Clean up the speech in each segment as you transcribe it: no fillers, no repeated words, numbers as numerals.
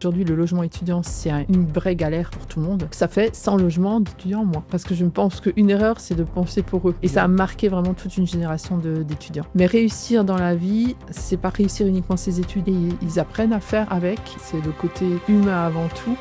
Aujourd'hui, le logement étudiant, c'est une vraie galère pour tout le monde. Ça fait 100 logements d'étudiants en moins. Parce que je pense qu'une erreur, c'est de penser pour eux. Et ça a marqué vraiment toute une génération d'étudiants. Mais réussir dans la vie, c'est pas réussir uniquement ses études. Et ils apprennent à faire avec. C'est le côté humain avant tout.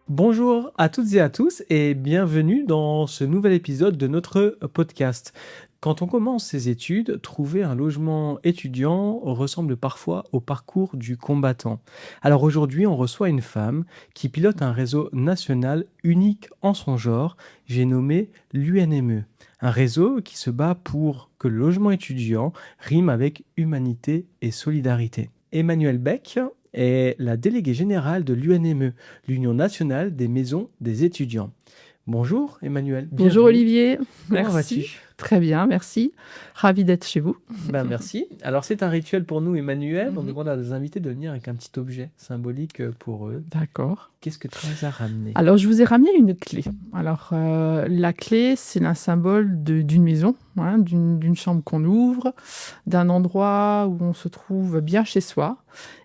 Bonjour à toutes et à tous et bienvenue dans ce nouvel épisode de notre podcast. Quand on commence ses études, trouver un logement étudiant ressemble parfois au parcours du combattant. Alors aujourd'hui, on reçoit une femme qui pilote un réseau national unique en son genre, j'ai nommé l'UNME. Un réseau qui se bat pour que le logement étudiant rime avec humanité et solidarité. Emmanuelle Beck est la déléguée générale de l'UNME, l'Union nationale des maisons des étudiants. Bonjour Emmanuelle. Bonjour Olivier. Comment Merci. vas-tu ? Très bien, merci. Ravie d'être chez vous. Merci. Alors c'est un rituel pour nous Emmanuelle. On demande à des invités de venir avec un petit objet symbolique pour eux. D'accord. Qu'est-ce que tu nous as ramené ? Alors, je vous ai ramené une clé. Alors, la clé, c'est un symbole d'une maison, d'une chambre qu'on ouvre, d'un endroit où on se trouve bien chez soi.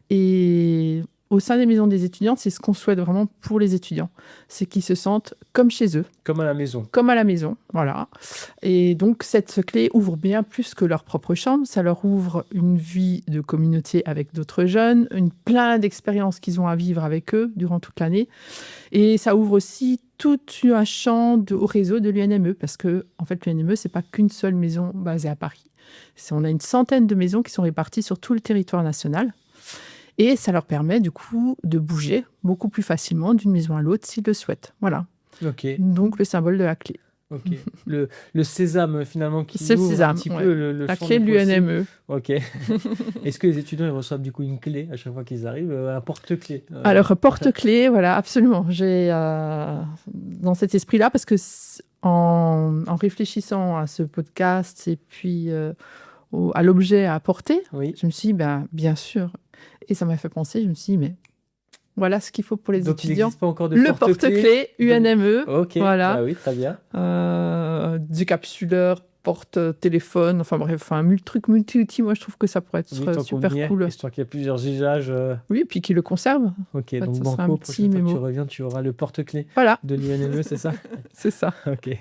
Et au sein des maisons des étudiants, c'est ce qu'on souhaite vraiment pour les étudiants. C'est qu'ils se sentent comme chez eux. Comme à la maison. Comme à la maison, voilà. Et donc, cette clé ouvre bien plus que leur propre chambre. Ça leur ouvre une vie de communauté avec d'autres jeunes, plein d'expériences qu'ils ont à vivre avec eux durant toute l'année. Et ça ouvre aussi tout un champ au réseau de l'UNME, parce que, en fait, l'UNME, c'est pas qu'une seule maison basée à Paris. On a une centaine de maisons qui sont réparties sur tout le territoire national. Et ça leur permet, du coup, de bouger beaucoup plus facilement d'une maison à l'autre s'ils le souhaitent. Voilà. Ok. Donc, le symbole de la clé. Ok. Le sésame, finalement, qui c'est ouvre sésame, un petit peu le la champ clé de des possibles. l'UNME. Ok. Est-ce que les étudiants ils reçoivent du coup une clé à chaque fois qu'ils arrivent, un porte-clé Alors, porte-clé, voilà, absolument. J'ai dans cet esprit-là, parce que en réfléchissant à ce podcast et puis à l'objet à apporter, Oui. je me suis dit, bien sûr. Et ça m'a fait penser, je me suis dit, mais voilà ce qu'il faut pour les Donc, étudiants. il n'existe pas encore de Le porte-clé UNME. Ok, Voilà. bah oui, très bien. Décapsuleur, porte-téléphone, enfin bref, un truc multi-outil, moi je trouve que ça pourrait être super cool. Histoire qu'il y a plusieurs usages. Oui, et puis qu'ils le conservent. Ok, En fait, donc ça sera banco, un petit prochaine fois que mémo. tu reviens, tu auras le porte-clé Voilà, de l'UNME, c'est ça ? c'est ça. Ok.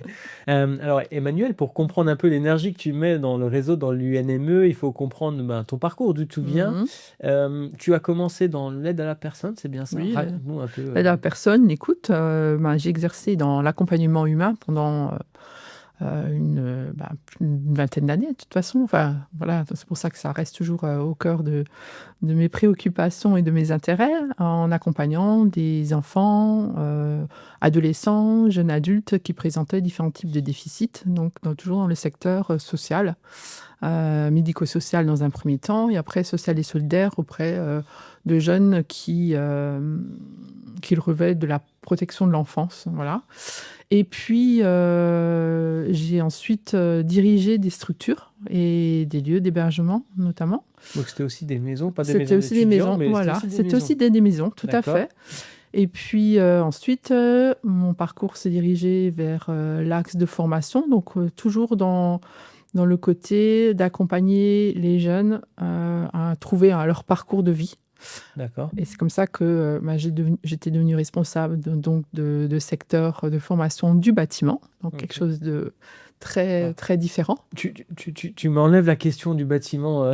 Alors, Emmanuelle, pour comprendre un peu l'énergie que tu mets dans le réseau, dans l'UNME, il faut comprendre ton parcours, d'où tu viens. Tu as commencé dans l'aide à la personne, c'est bien ça ? Oui, raconte-nous un peu. L'aide à la personne, l'écoute. J'ai exercé dans l'accompagnement humain pendant une vingtaine d'années, de toute façon. Enfin, voilà, c'est pour ça que ça reste toujours au cœur de mes préoccupations et de mes intérêts, en accompagnant des enfants, adolescents, jeunes adultes qui présentaient différents types de déficits, donc toujours dans le secteur social, médico-social dans un premier temps, et après social et solidaire auprès de jeunes qui revêtent de la protection de l'enfance, voilà. Et puis, j'ai ensuite dirigé des structures et des lieux d'hébergement, notamment. Donc, c'était aussi des maisons, pas des C'était maisons aussi des d'étudiants, maisons, mais voilà. c'était C'était aussi des maisons, tout à fait. Et puis, ensuite, mon parcours s'est dirigé vers l'axe de formation, donc toujours dans le côté d'accompagner les jeunes à trouver leur parcours de vie. D'accord. Et c'est comme ça que j'étais devenue responsable de secteur de formation du bâtiment, donc quelque chose de très, très différent. Tu m'enlèves la question du bâtiment,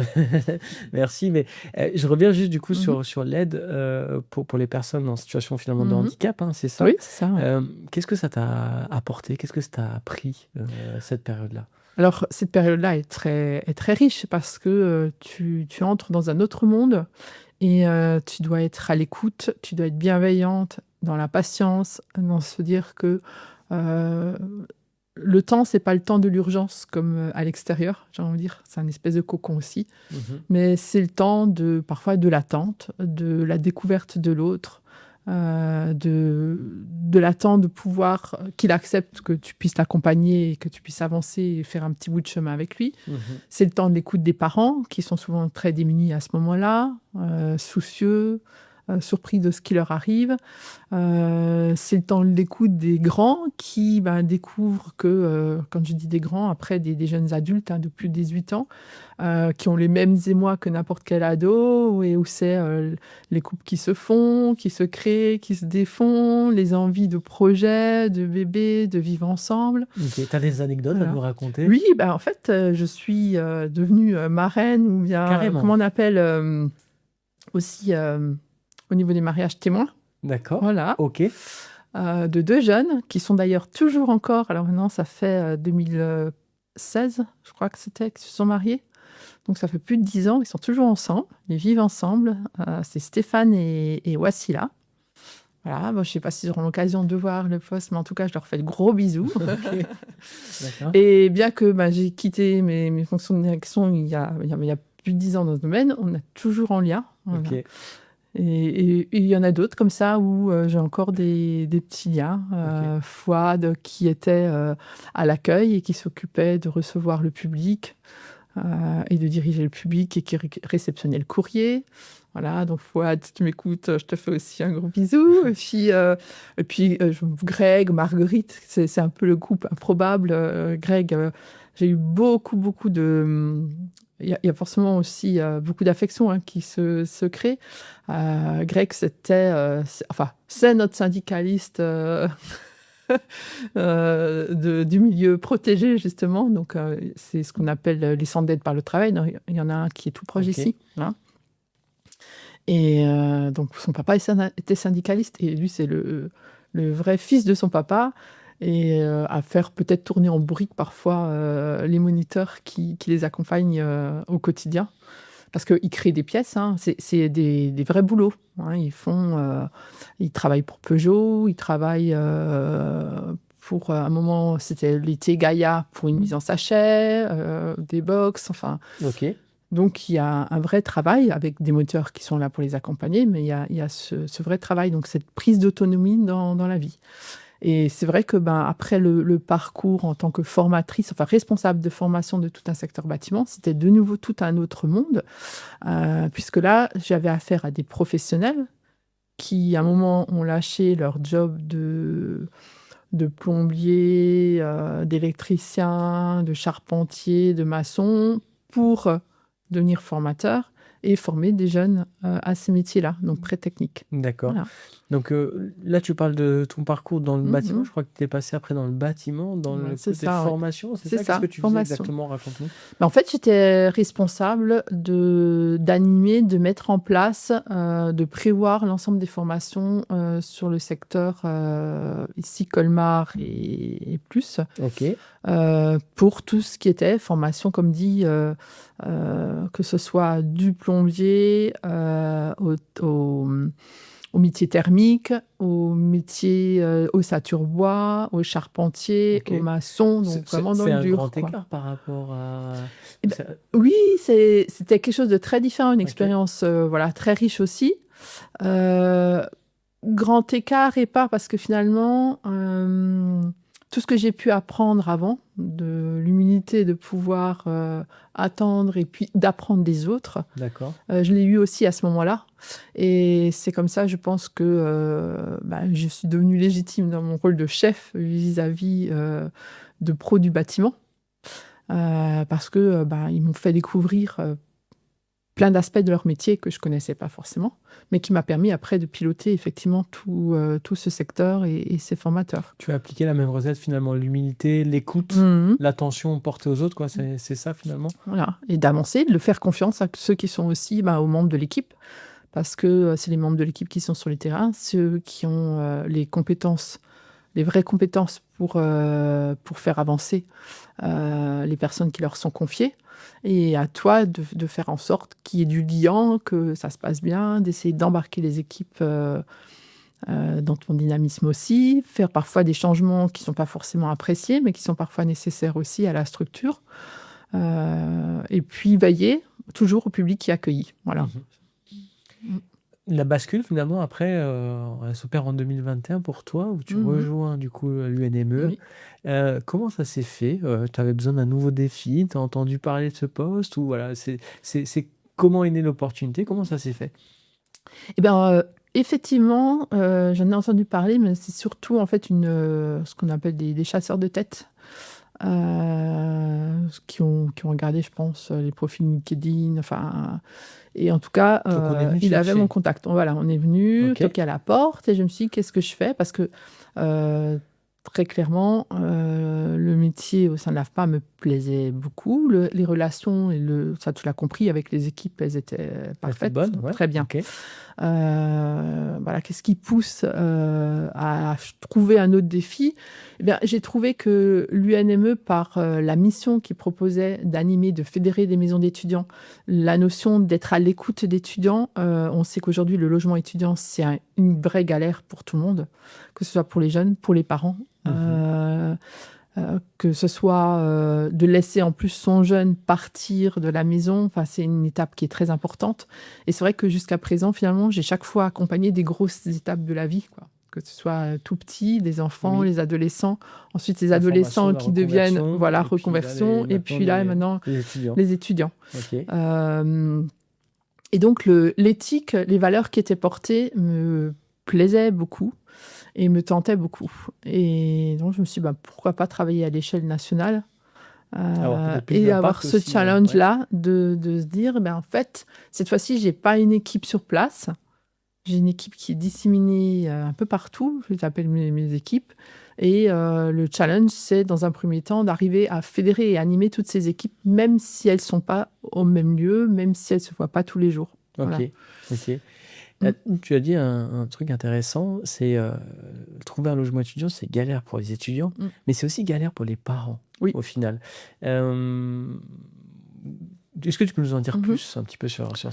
merci, mais je reviens juste du coup sur l'aide pour les personnes en situation finalement de handicap, c'est ça ? Oui, c'est ça. Ouais. Qu'est-ce que ça t'a apporté ? Qu'est-ce que ça t'a appris, cette période-là ? Alors, cette période-là est très riche parce que tu entres dans un autre monde et tu dois être à l'écoute, tu dois être bienveillante, dans la patience, dans se dire que le temps, c'est pas le temps de l'urgence comme à l'extérieur, j'ai envie de dire. C'est un espèce de cocon aussi. Mais c'est le temps parfois de l'attente, de la découverte de l'autre, de l'attente de pouvoir qu'il accepte que tu puisses l'accompagner et que tu puisses avancer et faire un petit bout de chemin avec lui. C'est le temps de l'écoute des parents qui sont souvent très démunis à ce moment-là, soucieux, surpris de ce qui leur arrive. C'est dans l'écoute des grands qui découvrent que, quand je dis des grands, après des jeunes adultes de plus de 18 ans, qui ont les mêmes émois que n'importe quel ado, et où c'est les couples qui se font, qui se créent, qui se défont, les envies de projets, de bébés, de vivre ensemble. Ok, tu as des anecdotes à Voilà. nous raconter? Oui, en fait, je suis devenue marraine, ou bien, Carrément. comment on appelle, aussi au niveau des mariages témoins. D'accord. Voilà. Ok. De 2 jeunes qui sont d'ailleurs toujours encore, alors maintenant ça fait 2016, je crois que c'était, qu'ils se sont mariés. Donc ça fait plus de 10 ans, ils sont toujours ensemble, ils vivent ensemble. C'est Stéphane et Wassila. Voilà, bon, je ne sais pas s'ils auront l'occasion de voir le post, mais en tout cas, je leur fais de gros bisous. Ok. D'accord. Et bien que j'ai quitté mes fonctions de direction il y a plus de 10 ans dans ce domaine, on est toujours en lien. Voilà. Ok. Et il y en a d'autres comme ça où j'ai encore des petits liens. Ok. Fouad qui était à l'accueil et qui s'occupait de recevoir le public et de diriger le public et qui réceptionnait le courrier. Voilà, donc Fouad, si tu m'écoutes, je te fais aussi un gros bisou. Et puis Greg, Marguerite, c'est un peu le couple improbable. Greg, j'ai eu beaucoup de... Il y a forcément aussi beaucoup d'affection qui se crée. Greg, c'est notre syndicaliste du milieu protégé, justement. Donc, c'est ce qu'on appelle les centres d'aide par le travail. Donc, il y en a un qui est tout proche Ok. ici. Hein. Et donc, son papa était syndicaliste. Et lui, c'est le vrai fils de son papa. Et à faire peut-être tourner en bourrique parfois les moniteurs qui les accompagnent au quotidien. Parce qu'ils créent des pièces, c'est des vrais boulots. Ils travaillent pour Peugeot, ils travaillent pour, à un moment, c'était l'été Gaïa pour une mise en sachet, des box, enfin. Ok. Donc, il y a un vrai travail avec des moteurs qui sont là pour les accompagner, mais il y a ce vrai travail, donc cette prise d'autonomie dans la vie. Et c'est vrai que après le parcours en tant que formatrice, enfin responsable de formation de tout un secteur bâtiment, c'était de nouveau tout un autre monde, puisque là, j'avais affaire à des professionnels qui, à un moment, ont lâché leur job de plombier, d'électricien, de charpentier, de maçon, pour devenir formateur et former des jeunes à ces métiers-là, donc très techniques. D'accord. Voilà. Donc là, tu parles de ton parcours dans le bâtiment. Mhm. Je crois que tu es passé après dans le bâtiment, dans Ouais, le c'est côté ça, ouais. formation. C'est C'est ça? Qu'est-ce ça, que tu faisais formation. exactement? Raconte-nous. En fait, j'étais responsable d'animer, de mettre en place, de prévoir l'ensemble des formations sur le secteur ici Colmar et plus, Ok. pour tout ce qui était formation, comme dit, que ce soit du plombier au métier thermique, au métier ossature-bois, au charpentier, Ok. au maçon, donc vraiment dans C'est le un dur, grand quoi. écart par rapport à... Eh ben, oui, c'était quelque chose de très différent, une Ok. expérience voilà, très riche aussi. Euh, Grand écart et pas, parce que finalement, tout ce que j'ai pu apprendre avant, de l'humilité de pouvoir attendre et puis d'apprendre des autres, D'accord. je l'ai eu aussi à ce moment-là. Et c'est comme ça, je pense que je suis devenue légitime dans mon rôle de chef vis-à-vis de pros du bâtiment. Parce que ils m'ont fait découvrir plein d'aspects de leur métier que je connaissais pas forcément, mais qui m'a permis après de piloter effectivement tout ce secteur et ces formateurs. Tu as appliqué la même recette finalement, l'humilité, l'écoute, Mhm. l'attention portée aux autres, quoi. C'est ça finalement. Voilà. Et d'avancer, de faire confiance à ceux qui sont aussi aux membres de l'équipe, parce que c'est les membres de l'équipe qui sont sur les terrains, ceux qui ont les compétences, les vraies compétences pour faire avancer les personnes qui leur sont confiées. Et à toi de faire en sorte qu'il y ait du liant, que ça se passe bien, d'essayer d'embarquer les équipes dans ton dynamisme aussi, faire parfois des changements qui ne sont pas forcément appréciés, mais qui sont parfois nécessaires aussi à la structure. Et puis veiller toujours au public qui est accueilli. Voilà. Mhm. La bascule finalement après, elle s'opère en 2021 pour toi, où tu Mhm. rejoins du coup l'UNME. Oui. Comment ça s'est fait? Tu avais besoin d'un nouveau défi? Tu as entendu parler de ce poste? Ou voilà, comment est née l'opportunité? Comment ça s'est fait? Et ben, effectivement, j'en ai entendu parler, mais c'est surtout en fait ce qu'on appelle des chasseurs de tête, qui ont regardé, je pense, les profils LinkedIn, enfin et en tout cas, Donc on est venu te il avait mon chercher. contact. Donc voilà, on est venu OK. toquer à la porte et je me suis dit: «Qu'est-ce que je fais?» parce que, heu, très clairement, le métier au sein de l'AFPA me plaisait beaucoup. Les relations et ça tu l'as compris avec les équipes, elles étaient Elle était parfaites, bonne, donc ouais. très bien. OK. Voilà, qu'est-ce qui pousse, à trouver un autre défi? Eh bien, j'ai trouvé que l'UNME, par, la mission qu'il proposait d'animer, de fédérer des maisons d'étudiants, la notion d'être à l'écoute d'étudiants, on sait qu'aujourd'hui le logement étudiant, c'est une vraie galère pour tout le monde, que ce soit pour les jeunes, pour les parents, Mmh. que ce soit, de laisser en plus son jeune partir de la maison, enfin, c'est une étape qui est très importante et c'est vrai que jusqu'à présent, finalement, j'ai chaque fois accompagné des grosses étapes de la vie, quoi. Que ce soit, tout petit, les enfants, Oui, les adolescents, ensuite les la formation, adolescents la qui deviennent reconversion voilà, et puis là reconversion et puis là, maintenant, les étudiants. les étudiants. OK. Hem et donc l'éthique, les valeurs qui étaient portées me plaisaient beaucoup et me tentaient beaucoup et donc je me suis dit: «Bah, pourquoi pas travailler à l'échelle nationale?» Avoir peut-être plus Et avoir d'impact ce aussi, ouais. challenge-là de se dire: «Ben, en fait, cette fois-ci, j'ai pas une équipe sur place, j'ai une équipe qui est disséminée, un peu partout». Je les appelle mes équipes et le challenge, c'est dans un premier temps d'arriver à fédérer et animer toutes ces équipes, même si elles sont pas au même lieu, même si elles se voient pas tous les jours. OK, Voilà. OK. Mmh. Tu as dit un truc intéressant, c'est, trouver un logement étudiant, c'est galère pour les étudiants, Mmh. mais c'est aussi galère pour les parents, Oui. au final. Hem, est-ce que tu peux nous en dire Mmh. plus un petit peu sur ça?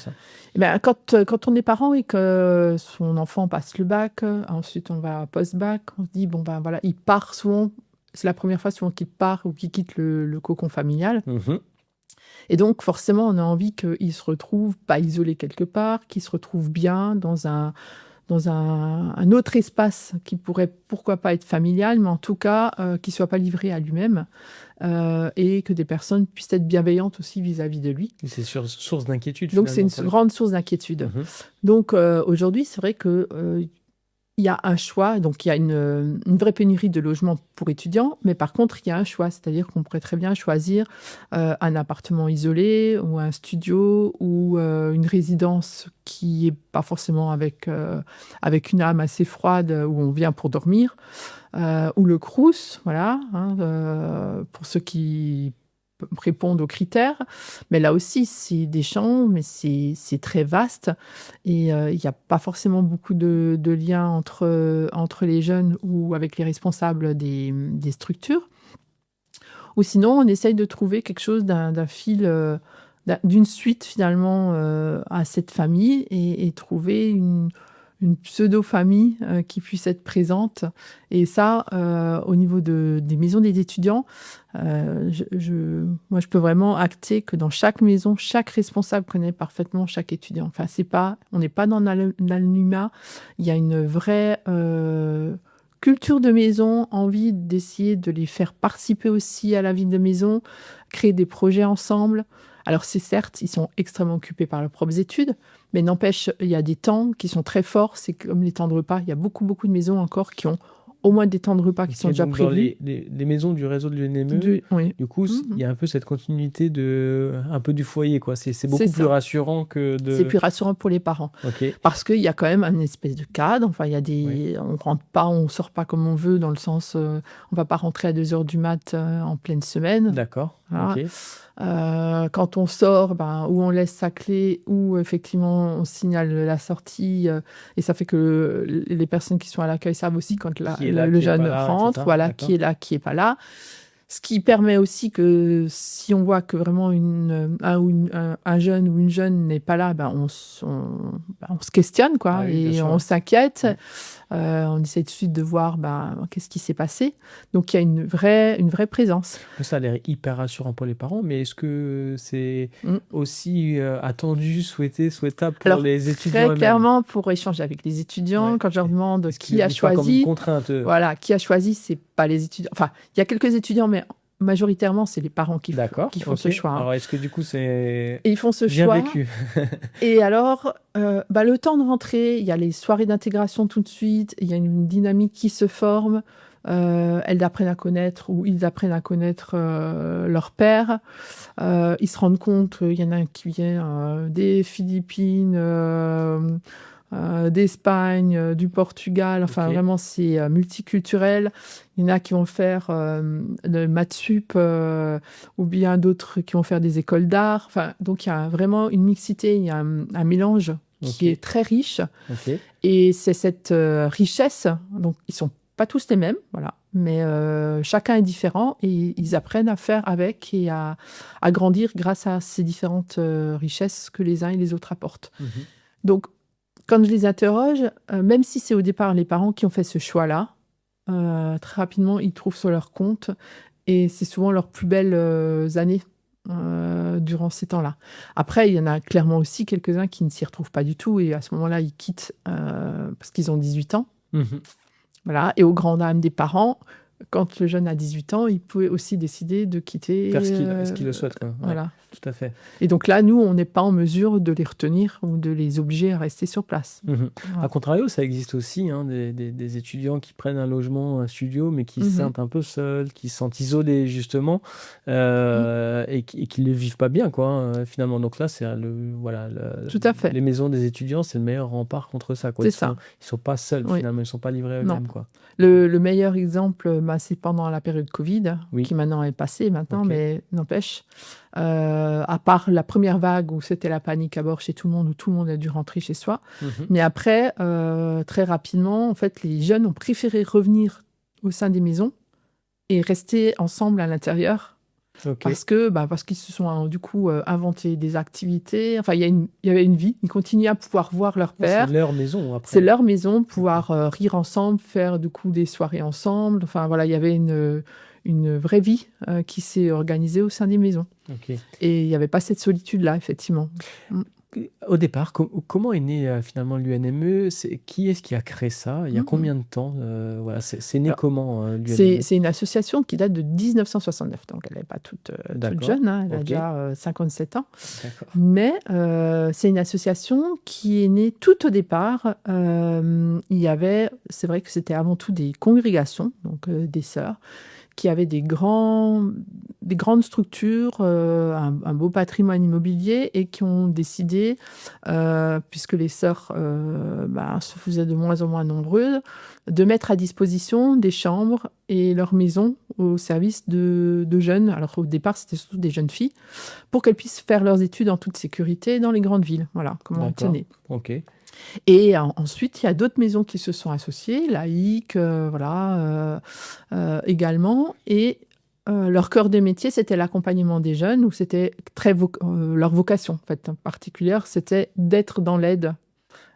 Et ben, quand on est parent et que son enfant passe le bac, ensuite on va post-bac, on se dit: «Bon, ben, voilà», il part souvent, c'est la première fois souvent qu'il part ou qu'il quitte le cocon familial Mmh. et donc forcément, on a envie qu'il se retrouve pas isolé quelque part, qu'il se retrouve bien dans un autre espace qui pourrait, pourquoi pas, être familial, mais en tout cas, qu'il soit pas livré à lui-même, et que des personnes puissent être bienveillantes aussi vis-à-vis de lui. C'est source d'inquiétude Donc c'est finalement une pour les grande source d'inquiétude. mmh. Donc aujourd'hui, c'est vrai que, il y a un choix, donc il y a une vraie pénurie de logements pour étudiants, mais par contre, il y a un choix. C'est-à-dire qu'on pourrait très bien choisir, un appartement isolé ou un studio ou, une résidence qui est pas forcément avec une âme assez froide, où on vient pour dormir, ou le Crous, voilà, hein, pour ceux qui répondent aux critères. Mais là aussi, c'est des champs, mais c'est très vaste et il y a pas forcément beaucoup de liens entre les jeunes ou avec les responsables des structures. Ou sinon, on essaye de trouver quelque chose d'un fil, d'une suite finalement, à cette famille et trouver une pseudo-famille, qui puisse être présente et ça, au niveau des maisons des étudiants, moi, je peux vraiment acter que dans chaque maison, chaque responsable connaît parfaitement chaque étudiant. Enfin, on n'est pas dans l'anonymat, il y a une vraie, culture de maison, envie d'essayer de les faire participer aussi à la vie de maison, créer des projets ensemble. Alors c'est certes, ils sont extrêmement occupés par leurs propres études, mais n'empêche, il y a des temps qui sont très forts, c'est comme les temps de repas. Il y a beaucoup, beaucoup de maisons encore qui ont au moins des temps de repas qui OK, sont déjà donc dans prévus. les maisons du réseau de l'UNME, Oui. du coup, il Mmh. y a un peu cette continuité un peu du foyer, quoi. C'est C'est beaucoup plus ça. rassurant que C'est de plus rassurant pour les parents. OK, Parce qu'il y a quand même un espèce de cadre, enfin il y a oui, on rentre pas, on sort pas comme on veut dans le sens, on va pas rentrer à 2 heures du mat, en pleine semaine. d'accord, OK. Voilà. Quand on sort, ben, ou on laisse sa clé ou effectivement on signale la sortie, et ça fait que les personnes qui sont à l'accueil savent aussi quand Qui est là, le qui est pas jeune là et rentre, cetera, voilà, qui d'accord. est là, qui est pas là. Ce qui permet aussi que si on voit que vraiment un jeune ou une jeune n'est pas là, ben on se questionne Ah quoi oui, bien et sûr, on ouais. s'inquiète. Mmh. On essaie tout de suite de voir, ben, qu'est-ce qui s'est passé? Donc il y a une vraie présence. Ça a l'air hyper rassurant pour les parents, mais est-ce que c'est Mmh. aussi, attendu, souhaitable pour Alors, les étudiants très eux-mêmes? clairement, pour échanger avec les étudiants, Ouais. quand je leur demande Est-ce qui qu'ils a vivent pas comme une choisi, contrainte, eux? voilà, qui a choisi, c'est pas les étudiants. Enfin, il y a quelques étudiants, mais majoritairement, c'est les parents D'accord, qui font ce OK. choix, hein. Alors est-ce que du coup c'est Et ils font ce bien choix. vécu? Et alors, le temps de rentrer, il y a les soirées d'intégration tout de suite, il y a une dynamique qui se forme. Elles apprennent à connaître ou ils apprennent à connaître leur père. Ils se rendent compte, il y en a un qui vient des Philippines, d'Espagne, du Portugal. Enfin, OK. vraiment, c'est multiculturel. Il y en a qui vont faire le maths sup ou bien d'autres qui vont faire des écoles d'art. Enfin, donc, il y a vraiment une mixité, il y a un mélange qui OK. est très riche. OK. Et c'est cette richesse, donc ils sont pas tous les mêmes, voilà, mais chacun est différent et ils apprennent à faire avec et à grandir grâce à ces différentes richesses que les uns et les autres apportent. Mmh. Donc, quand je les interroge, même si c'est au départ les parents qui ont fait ce choix-là, très rapidement, ils trouvent sur leur compte et c'est souvent leurs plus belles années durant ces temps-là. Après, il y en a clairement aussi quelques-uns qui ne s'y retrouvent pas du tout et à ce moment-là, ils quittent parce qu'ils ont 18 ans. Mmh. Voilà. Et au grand dam des parents, quand le jeune a 18 ans, il peut aussi décider de quitter. Faire ce qu'il le souhaite, quoi. Ouais, Voilà. tout à fait. Et donc là, nous, on n'est pas en mesure de les retenir ou de les obliger à rester sur place. Mmh. Voilà. À contrario, ça existe aussi, hein, des étudiants qui prennent un logement, un studio, mais qui se Mhm. sentent un peu seuls, qui se sentent isolés justement, et qui ne le vivent pas bien, quoi, hein, finalement. Donc là, c'est voilà, Tout à fait. les maisons des étudiants, c'est le meilleur rempart contre ça, quoi. C'est ça. Ils sont pas seuls, Oui. finalement, ils sont pas livrés à Non. eux-mêmes, quoi. Le meilleur exemple, c'est pendant la période Covid, Oui. qui maintenant est passée maintenant, Ok. mais n'empêche, à part la première vague où c'était la panique à bord chez tout le monde, où tout le monde a dû rentrer chez soi. Mhm. Mais après, très rapidement, en fait, les jeunes ont préféré revenir au sein des maisons et rester ensemble à l'intérieur Ok. parce qu'ils se sont du coup inventé des activités. Enfin, il y avait une vie. Ils continuaient à pouvoir voir leur Ouais, père. c'est leur maison après. C'est leur maison, pouvoir rire ensemble, faire du coup des soirées ensemble. Enfin voilà, il y avait une vraie vie qui s'est organisée au sein des maisons. Ok. Et il n'y avait pas cette solitude-là, effectivement. Au départ, comment est né finalement l'UNME? Qui est-ce qui a créé ça? Il y a Mhm. combien de temps? Voilà, c'est né Alors, comment l'UNME? C'est une association qui date de 1969, donc elle n'est pas toute D'accord. jeune, hein, elle a Ok. déjà 57 ans. D'accord. Mais c'est une association qui est née tout au départ. C'est vrai que c'était avant tout des congrégations, donc des sœurs, qui avaient des grandes structures, un beau patrimoine immobilier et qui ont décidé, puisque les sœurs se faisaient de moins en moins nombreuses, de mettre à disposition des chambres et leurs maisons au service de jeunes. Alors au départ, c'était surtout des jeunes filles, pour qu'elles puissent faire leurs études en toute sécurité dans les grandes villes. Voilà comment on D'accord. tenait. Ok. Et ensuite, il y a d'autres maisons qui se sont associées, laïques, également. Et leur cœur de métier, c'était l'accompagnement des jeunes, où c'était leur vocation, en fait, en particulière, c'était d'être dans l'aide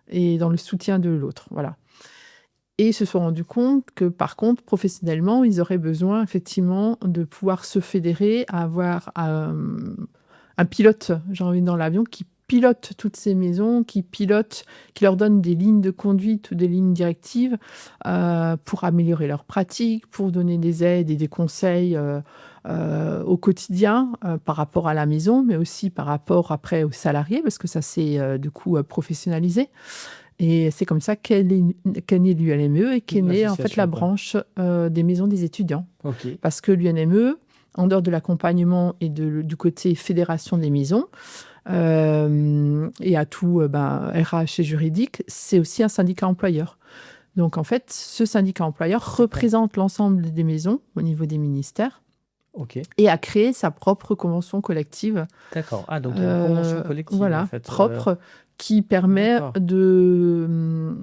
et dans le soutien de l'autre. Voilà. Et ils se sont rendus compte que, par contre, professionnellement, ils auraient besoin, effectivement, de pouvoir se fédérer, avoir un pilote, j'ai envie, dans l'avion, qui pilote toutes ces maisons, qui leur donne des lignes de conduite ou des lignes directives pour améliorer leurs pratiques, pour donner des aides et des conseils au quotidien par rapport à la maison, mais aussi par rapport après aux salariés, parce que ça s'est du coup professionnalisé. Et c'est comme ça qu'est née l'UNME et qu'est née en fait la L'association, quoi. branche des maisons des étudiants. Ok. Parce que l'UNME, en dehors de l'accompagnement et du côté fédération des maisons, et à tout RH et juridique, c'est aussi un syndicat employeur. Donc en fait, ce syndicat employeur représente l'ensemble des maisons au niveau des ministères Ok. et a créé sa propre convention collective. D'accord. Ah, donc il y a une convention collective, Voilà, en fait. propre, qui permet D'accord. de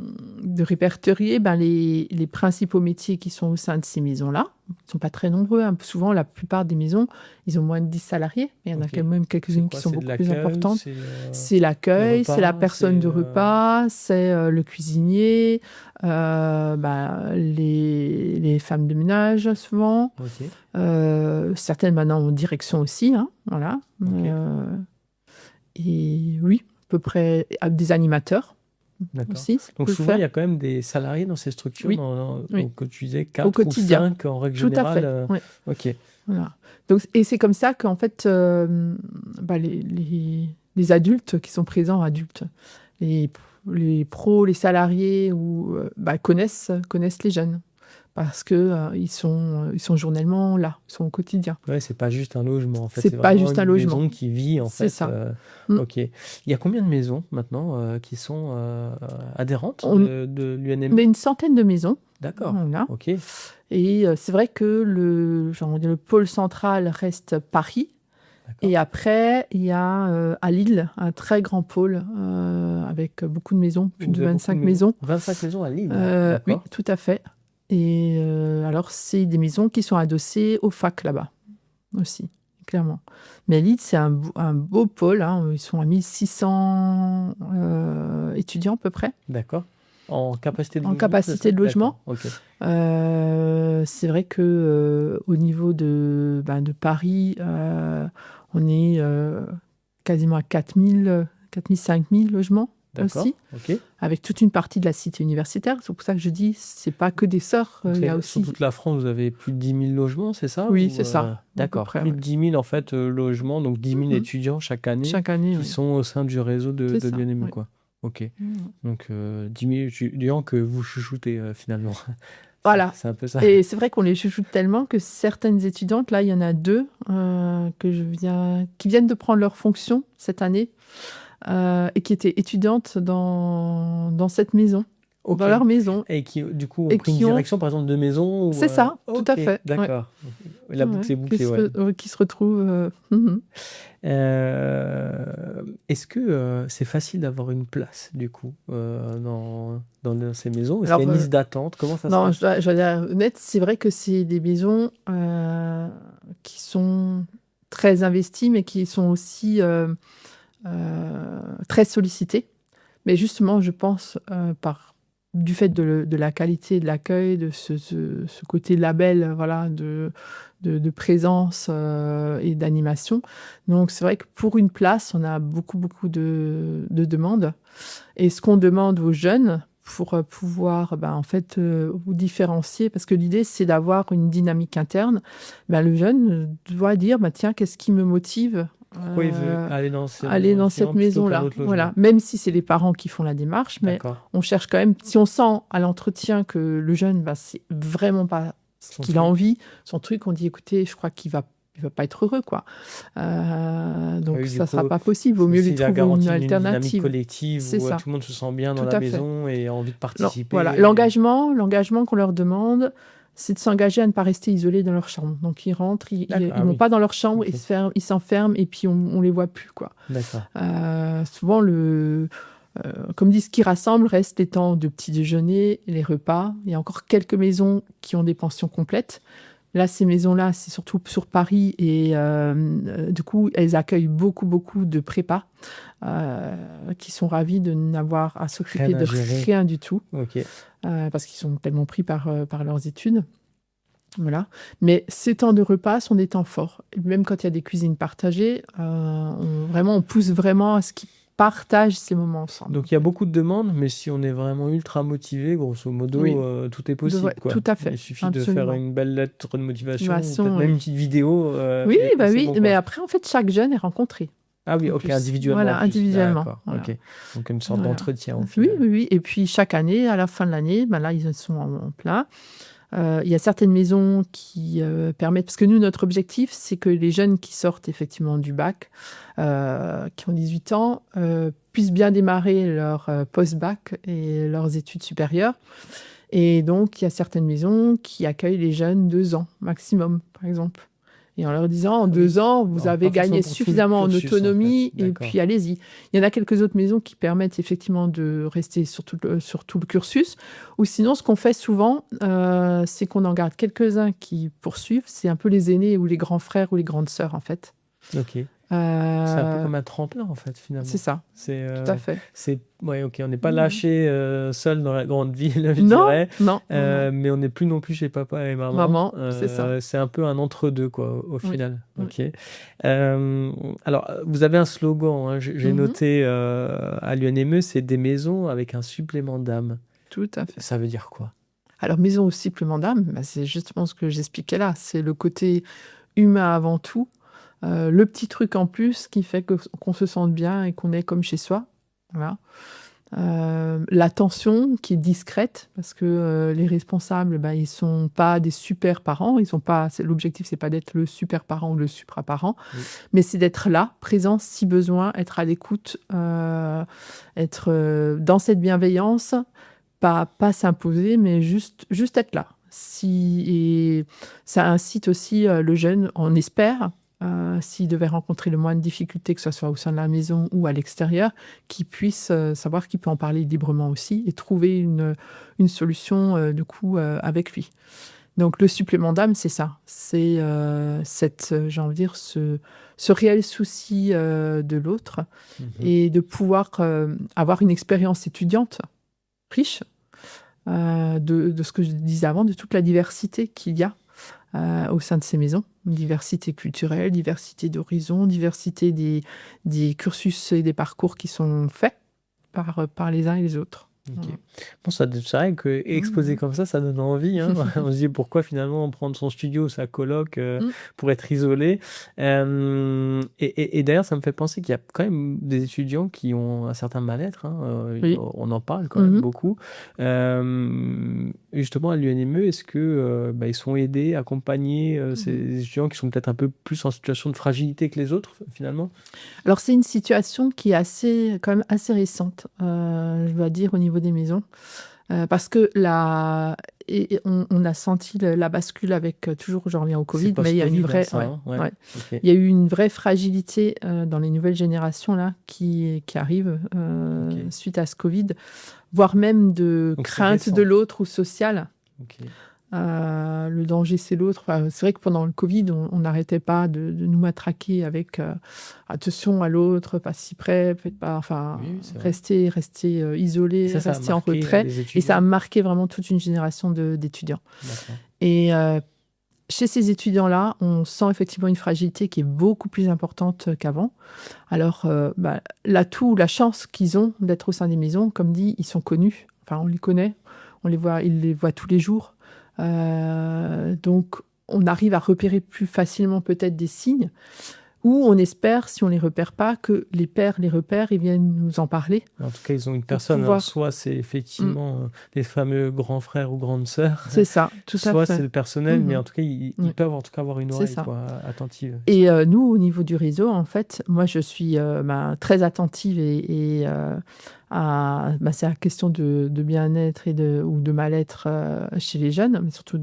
répertorier les principaux métiers qui sont au sein de ces maisons-là. Ils ne sont pas très nombreux, hein. Souvent, la plupart des maisons, ils ont moins de 10 salariés. Mais il y en a Ok. quand même quelques-unes qui C'est sont de beaucoup plus l'accueil, importantes. c'est C'est l'accueil, les c'est la repas, personne de c'est, repas, c'est le cuisinier, les femmes de ménage, souvent. Ok. Certaines maintenant en direction aussi, hein, voilà. Ok. Et oui, à peu près des animateurs D'accord. aussi. Ça Donc peut le souvent, il y faire a quand même des salariés dans ces structures, Oui. Oui. que tu disais Au 4 ou quotidien. 5 en règle Tout à générale. fait. Oui. Ok. Voilà. Donc et c'est comme ça qu'en fait, bah, les adultes qui sont présents, adultes, les les pros, les salariés ou bah, connaissent les jeunes parce que, ils sont journellement là, ils sont au quotidien. Ouais, c'est pas juste un logement, en fait, C'est c'est pas vraiment juste un une logement. maison qui vit, en C'est fait. ça. Mmh. OK. Il y a combien de maisons maintenant, qui sont, adhérentes On de on l'UNME? a une centaine de maisons, D'accord. voilà OK. et c'est vrai que le pôle central reste Paris. D'accord. Et après, il y a, à Lille, un très grand pôle, avec beaucoup de maisons, plus Vous de avez beaucoup de 25 maisons? maisons. 25 maisons à Lille? Oui, D'accord. tout à fait et alors c'est des maisons qui sont adossées aux facs là-bas, aussi, clairement. Mais Lille, c'est un beau pôle, hein, ils sont à 1600, étudiants à peu près, D'accord. En capacité de en logement, c'est ça? capacité de D'accord. logement. OK. C'est vrai que, au niveau de Paris, on est, quasiment à 4 000 logements D'accord. aussi, OK. avec toute une partie de la cité universitaire. C'est pour ça que je dis, c'est pas que des sœurs, Donc il y a c'est sur aussi toute la France, vous avez plus de 10 000 logements, c'est ça? oui, Ou, c'est ça, à peu d'accord, près, plus ouais. de 10 000 en fait, logements, donc 10 000 Mmh. étudiants chaque année Chaque année, qui oui. sont au sein du réseau C'est de ça, l'UNME, oui. quoi. OK. Mmh. Donc 10 000 étudiants que vous chouchoutez, finalement. Voilà C'est un peu ça. et c'est vrai qu'on les chouchoute tellement que certaines étudiantes, là, il y en a 2 qui viennent de prendre leurs fonctions cette année. Et qui étaient étudiantes dans cette maison, dans OK, leur maison et qui, du coup, ont et pris une qui ont direction, par exemple, de maison ou, c'est ça, tout à OK, fait, ouais, d'accord. La ouais, boucle est bouclée, ouais. qui se retrouvent, mmh. Est-ce que, c'est facile d'avoir une place, du coup, dans ces maisons? Est-ce qu'il y Alors, a une liste d'attente? Comment ça se non, passe? je dois être honnête, c'est vrai que c'est des maisons, qui sont très investies, mais qui sont aussi, très sollicitées. Mais justement, je pense, du fait de la qualité de l'accueil, de ce côté label, voilà, de présence, et d'animation. Donc c'est vrai que pour une place, on a beaucoup, beaucoup de demandes et ce qu'on demande aux jeunes pour, pouvoir, en fait, vous différencier parce que l'idée, c'est d'avoir une dynamique interne. Le jeune, doit dire: «Bah, tiens, qu'est-ce qui me motive, Pourquoi il veut heu, aller dans ce aller dans cette logement plutôt qu'un maison-là?» autre logement? Voilà, même si c'est les parents qui font la démarche, mais D'accord. on cherche quand même si on sent à l'entretien que le jeune, c'est vraiment pas ce Son qu'il a truc. envie, son truc, on dit: «Écoutez, je crois qu'il va pas être heureux, quoi. Ah Donc oui, du ça sera coup, pas possible, vaut c'est mieux lui aussi la trouver une garantie d'une dynamique alternative». collective C'est où, ça, tout le monde se sent bien dans tout la à fait. maison et a envie de Voilà, participer. l'engagement qu'on leur demande, c'est de s'engager à ne pas rester isolés dans leur chambre. Donc ils rentrent, D'accord, ils ah vont oui, pas dans leur chambre, OK, ils s'enferment et puis on les voit plus, quoi. d'accord. Souvent comme dit: «Ce qui rassemble reste les temps de petit déjeuner, les repas». Il y a encore quelques maisons qui ont des pensions complètes. Là, ces maisons-là, c'est surtout sur Paris et du coup, elles accueillent beaucoup, beaucoup de prépas, qui sont ravis de n'avoir à Rien s'occuper à de gérer. rien du tout, OK. parce qu'ils sont tellement pris par leurs études. Voilà. Mais ces temps de repas sont des temps forts. Et même quand il y a des cuisines partagées, on pousse vraiment à ce qu'ils partagent ces moments ensemble. Donc il y a beaucoup de demandes, mais si on est vraiment ultra motivé, grosso modo, Oui, tout est possible, quoi. tout à Il fait, suffit de faire absolument. une belle lettre de motivation ou peut-être Motivation, même oui. une petite vidéo, Oui, et c'est oui, bon, mais quoi. après, en fait, chaque jeune est rencontré, Ah oui, en OK, plus. individuellement en Voilà, plus. individuellement, D'accord, voilà. OK. Donc une sorte Voilà. d'entretien au Oui, final. oui, oui et puis chaque année, à la fin de l'année, là, ils sont en plein. Il y a certaines maisons qui, permettent parce que nous, notre objectif, c'est que les jeunes qui sortent effectivement du bac, qui ont 18 ans, puissent bien démarrer leur, post-bac et leurs études supérieures et donc il y a certaines maisons qui accueillent les jeunes 2 ans maximum, par exemple et en leur disant: «En Ah oui. 2 ans, vous Alors avez pas forcément gagné pour tout le suffisamment en cursus, en fait. autonomie et D'accord. puis allez-y». Il y en a quelques autres maisons qui permettent effectivement de rester sur tout le cursus ou sinon ce qu'on fait souvent, c'est qu'on en garde quelques-uns qui poursuivent. C'est un peu les aînés ou les grands frères ou les grandes sœurs, en fait. OK. C'est un peu Heu, comme un tremplin, en fait, c'est finalement. ça, C'est, tout à fait. ouais, OK, on n'est pas Mmh. lâché, seul dans la grande ville, je Non, dirais, non, non, non. mais on n'est plus non plus chez papa et maman. Maman, c'est ça. C'est un peu un entre-deux, quoi, au Oui, final. oui. OK. Alors, vous avez un slogan, hein, j'ai Mmh. noté, à l'UNME, c'est: «Des maisons avec un supplément d'âme». Tout à fait. Ça veut dire quoi? Alors maison au supplément d'âme, c'est justement ce que j'expliquais là. C'est le côté humain avant tout, le petit truc en plus qui fait qu'on se sente bien et qu'on est comme chez soi. Voilà. L'attention qui est discrète parce que les responsables, ils sont pas des super parents, ils sont pas. L'objectif, c'est pas d'être le super parent ou le supra-parent, mais c'est d'être là, présent si besoin, être à l'écoute, être dans cette bienveillance, pas s'imposer, mais juste être là. Et ça incite aussi le jeune, on espère, s'il devait rencontrer le moins de difficultés, que ce soit au sein de la maison ou à l'extérieur, qu'il puisse savoir qu'il peut en parler librement aussi et trouver une solution du coup avec lui. Donc le supplément d'âme, c'est ça. C'est j'ai envie de dire, ce réel souci de l'autre et de pouvoir avoir une expérience étudiante riche de ce que je disais avant, de toute la diversité qu'il y a au sein de ces maisons. Diversité culturelle, diversité d'horizons, diversité des cursus et des parcours qui sont faits par les uns et les autres. Ok. Bon, c'est vrai que exposé comme ça donne envie, hein. On se dit pourquoi finalement prendre son studio, sa coloc pour être isolé. Et d'ailleurs, ça me fait penser qu'il y a quand même des étudiants qui ont un certain mal-être, hein. Oui. On en parle quand même beaucoup. Justement, à l'UNME, est-ce que ils sont aidés, accompagnés, ces étudiants qui sont peut-être un peu plus en situation de fragilité que les autres, finalement? Alors, c'est une situation qui est quand même assez récente, je dois dire, au niveau des maisons. Parce que on a senti la bascule avec, toujours, je reviens au Covid, mais il y a une vraie, Ok. il y a eu une vraie fragilité dans les nouvelles générations là, qui arrivent suite à ce Covid, voire même de Donc, c'est crainte récent. de l'autre ou sociale. Ok. Le danger, c'est l'autre. Enfin, c'est vrai que pendant le Covid, on n'arrêtait pas de nous matraquer avec attention à l'autre, pas si près, faites pas, enfin, Oui, c'est vrai. rester isolé, Ça a rester en marqué retrait. les Et étudiants. ça a marqué vraiment toute une génération d'étudiants. D'accord. Et chez ces étudiants-là, on sent effectivement une fragilité qui est beaucoup plus importante qu'avant. Alors, l'atout, la chance qu'ils ont d'être au sein des maisons, comme dit, ils sont connus. Enfin, on les connaît, ils les voient tous les jours. Donc, on arrive à repérer plus facilement peut-être des signes, ou on espère, si on les repère pas, que les pairs les repèrent et viennent nous en parler. En tout cas, ils ont une personne. pouvoir- Alors, soit c'est effectivement les fameux grands frères ou grandes sœurs, C'est ça, tout à soit fait. c'est le personnel, mais Mhm. en tout cas, ils Oui. peuvent en tout cas avoir une C'est oreille ça. attentive. Et nous, au niveau du réseau, en fait, moi, je suis très attentive c'est la question de bien-être ou de mal-être chez les jeunes, mais surtout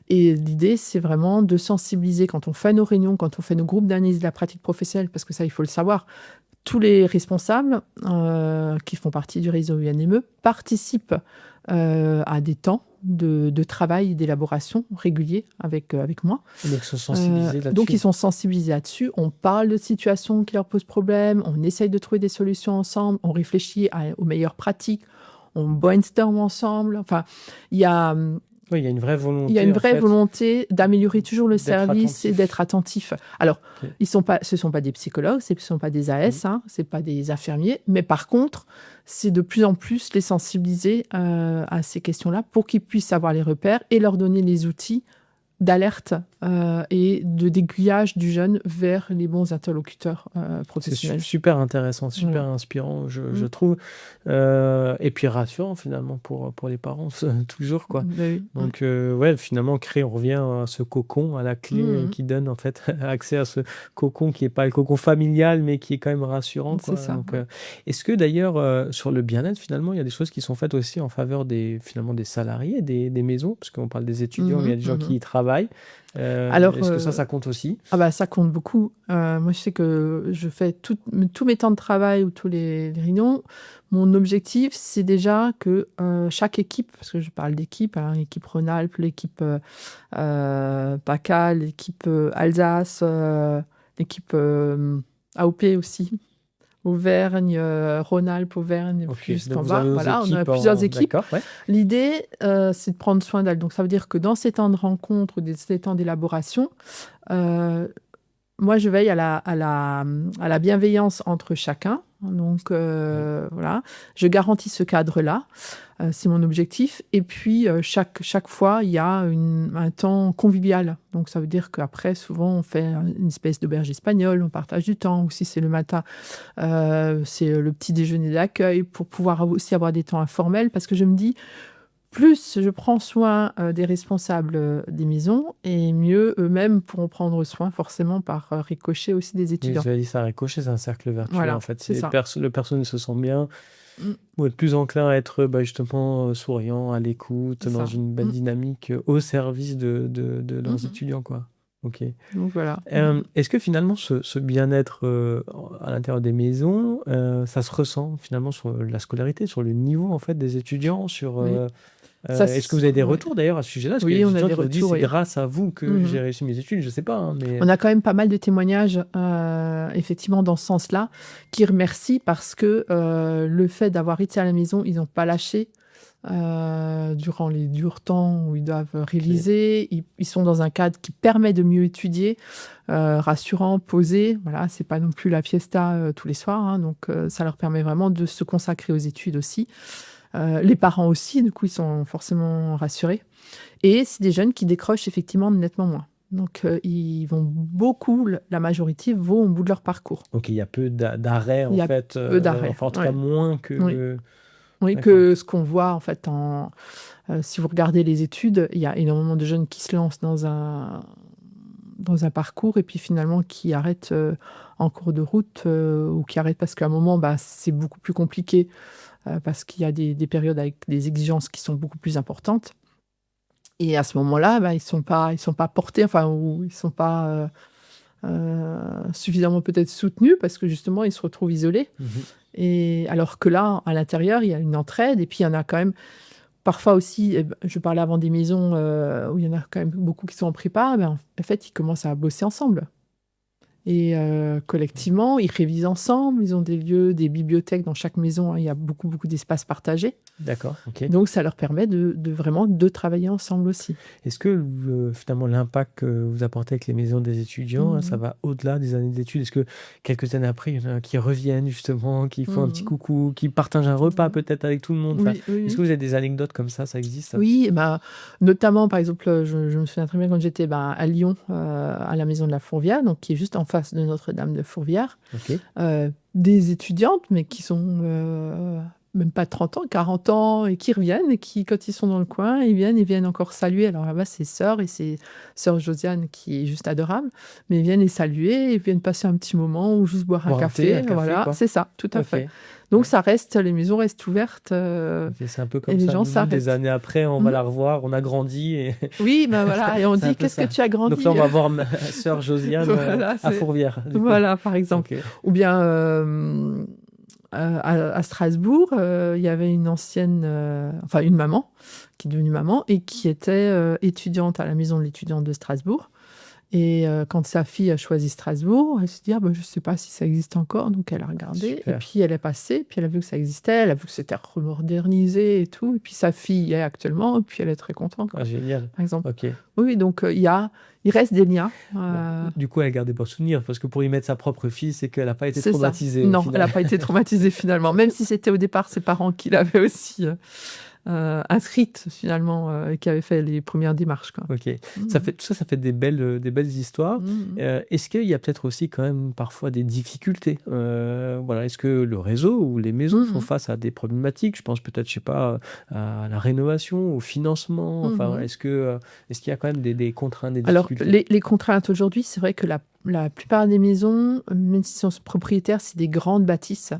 Et l'idée, c'est vraiment de sensibiliser quand on fait nos réunions, quand on fait nos groupes d'analyse de la pratique professionnelle, parce que ça, il faut le savoir. Tous les responsables qui font partie du réseau UNME participent à des temps de travail et d'élaboration réguliers avec moi. Donc, se sensibiliser là-dessus. Donc, ils sont sensibilisés là-dessus. On parle de situations qui leur posent problème, on essaye de trouver des solutions ensemble, on réfléchit aux meilleures pratiques, on brainstorm ensemble. Enfin, il y a une vraie volonté. Il y a une vraie volonté d'améliorer toujours le service attentif. et d'être attentif. Alors, Ok. ce ne sont pas des psychologues, ce ne sont pas des AS, ce ne sont pas des infirmiers, mais par contre, c'est de plus en plus les sensibiliser à ces questions-là pour qu'ils puissent avoir les repères et leur donner les outils d'alerte et d'aiguillage du jeune vers les bons interlocuteurs professionnels. C'est super intéressant, super inspirant, je trouve. Et puis rassurant finalement pour les parents, toujours quoi. Oui. Donc finalement on revient à ce cocon, à la clé qui donne en fait accès à ce cocon qui n'est pas le cocon familial, mais qui est quand même rassurant, quoi. C'est ça. Donc, est-ce que d'ailleurs sur le bien-être finalement il y a des choses qui sont faites aussi en faveur des salariés des maisons, parce qu'on parle des étudiants, mais il y a des gens qui y travaillent. Alors, est-ce que ça compte aussi? Ça compte beaucoup. Moi, je sais que je fais tous mes temps de travail ou tous les réunions. Mon objectif, c'est déjà que chaque équipe, parce que je parle d'équipe, l'équipe Rhône-Alpes, l'équipe PACA, l'équipe Alsace, l'équipe AOP aussi, Auvergne, Rhône-Alpes, Auvergne, plus donc qu'en vous bas. avez vos Voilà, on a équipes plusieurs équipes. D'accord, ouais. L'idée, c'est de prendre soin d'elles. Donc, ça veut dire que dans ces temps de rencontre, ces temps d'élaboration, moi, je veille à la bienveillance entre chacun, Donc Oui. voilà, je garantis ce cadre-là, c'est mon objectif et puis, chaque fois, il y a un temps convivial. Donc ça veut dire qu'après souvent on fait une espèce d'auberge espagnole, on partage du temps ou si c'est le matin, c'est, le petit déjeuner d'accueil pour pouvoir aussi avoir des temps informels parce que je me dis: «Plus je prends soin, des responsables, des maisons et mieux eux-mêmes pourront prendre soin forcément par, ricochet aussi des Oui, étudiants». j'allais dire ça a ricochet, c'est un cercle vertueux, en Voilà, fait. c'est C'est ça. le personne se sent bien, Mmh, vont être plus enclin à être, bah, justement, souriant, à l'écoute, c'est dans ça. une belle Mmh. dynamique, au service de Mmh leurs mh. étudiants, quoi. OK. Donc voilà. Mmh mh. Est-ce que finalement ce bien-être, à l'intérieur des maisons, ça se ressent finalement sur la scolarité, sur le niveau, en fait, des étudiants, sur, Oui, ça est-ce que s vous avez des ouais. retours d'ailleurs à ce sujet-là? Est-ce qu'il y a Oui, des on a étudiants des qui vous disent: retours, «C'est oui. grâce à vous que Mmh mh. j'ai réussi mes études», je sais pas, hein, mais On a quand même pas mal de témoignages, effectivement dans ce sens-là, qui remercient parce que, le fait d'avoir été à la maison, ils n'ont pas lâché, durant les durs temps où ils doivent OK. réviser. Ils sont dans un cadre qui permet de mieux étudier, rassurant, posé. Voilà, c'est pas non plus la fiesta, tous les soirs, hein, donc ça leur permet vraiment de se consacrer aux études aussi. Les parents aussi, du coup, ils sont forcément rassurés et c'est des jeunes qui décrochent effectivement nettement moins. Donc ils vont beaucoup, la majorité vont au bout de leur parcours. OK, il y a peu d'arrêts, Il en y a fait, peu d'arrêts, enfin, en tout cas, ouais. moins Oui, que oui, d'accord. que ce qu'on voit en fait si vous regardez les études, il y a énormément de jeunes qui se lancent dans un parcours et puis finalement qui arrêtent, en cours de route, ou qui arrêtent parce qu'à un moment, bah, c'est beaucoup plus compliqué, parce qu'il y a des périodes avec des exigences qui sont beaucoup plus importantes et à ce moment-là, bah, ils sont pas portés, enfin ou ils sont pas, suffisamment peut-être soutenus parce que justement ils se retrouvent isolés Mmh mh. et alors que là, à l'intérieur, il y a une entraide et puis il y en a quand même parfois aussi, je parlais avant des maisons, où il y en a quand même beaucoup qui sont en prépa, ben, en fait, ils commencent à bosser ensemble. Et collectivement, ils révisent ensemble, ils ont des lieux, des bibliothèques dans chaque maison, hein, il y a beaucoup, beaucoup d'espaces partagés. D'accord, OK. Donc ça leur permet de vraiment de travailler ensemble aussi. Est-ce que finalement l'impact que vous apportez avec les maisons des étudiants, hein, Mmh ça mh. va au-delà des années d'études? Est-ce que quelques années après, il y en a qui reviennent justement, qui font un petit Mmh. coucou, qui partagent un repas Ouais. peut-être avec tout le monde? Enfin, Oui, oui, est-ce oui. que vous avez des anecdotes comme ça existe? Oui, bah, notamment par exemple, je me souviens très bien quand j'étais, ben, à Lyon, à la maison de la Fourvière, donc qui est juste en face de Notre-Dame de Fourvière. OK. Des étudiantes, mais qui sont, même pas 30 ans, 40 ans et qui reviennent et qui, quand ils sont dans le coin, ils viennent encore saluer. Alors là-bas, c'est sœur et c'est sœur Josiane qui est juste adorable, mais ils viennent les saluer, ils viennent passer un petit moment ou juste boire un Boire un thé, un café, café, voilà, quoi? c'est ça, tout à OK. fait. Donc Ouais. ça reste les maisons restent ouvertes, OK, c'est un peu et comme les ça. gens Nous, des s'arrêtent. années après, on va Mmh. la revoir, on a grandi et Oui, ben, voilà et on c'est un dit: peu «Qu'est-ce que ça. tu as Donc là, on grandi?» va voir ma sœur Josiane, Voilà, à c'est Fourvière, du coup. voilà, par exemple. OK. Ou bien, à Strasbourg, il y avait une ancienne, enfin une maman, qui est devenue maman et qui était, étudiante à la maison de l'étudiante de Strasbourg et quand sa fille a choisi Strasbourg, elle s'est dit: «Ah bah, je sais pas si ça existe encore», donc elle a regardé et Super. puis elle est passée, puis elle a vu que ça existait, elle a vu que c'était remodernisé et tout et puis sa fille y est actuellement et puis elle est très contente, Ah quoi, génial. par exemple. OK. Oui, oui, donc il reste des liens, Bon, du coup, elle garde des bons souvenirs parce que pour y mettre sa propre fille, c'est qu'elle a pas été c'est ça. traumatisée au Non, elle final. a pas été traumatisée finalement, même si c'était au départ ses parents qui l'avaient aussi, inscrite finalement, et qui avaient fait les premières démarches, quoi. OK. Mmh Ça mh. fait tout ça, ça fait des belles histoires. Mmh mh. Est-ce qu'il y a peut-être aussi quand même parfois des difficultés? Voilà, est-ce que le réseau ou les maisons Mmh font mh. face à des problématiques? Je pense peut-être, je sais pas, à la rénovation, au financement, Mmh enfin, mh. est-ce qu'il y a quand même des contraintes, des Alors difficultés? les contraintes aujourd'hui, c'est vrai que la plupart des maisons, même s'ils sont propriétaires, c'est des grandes bâtisses,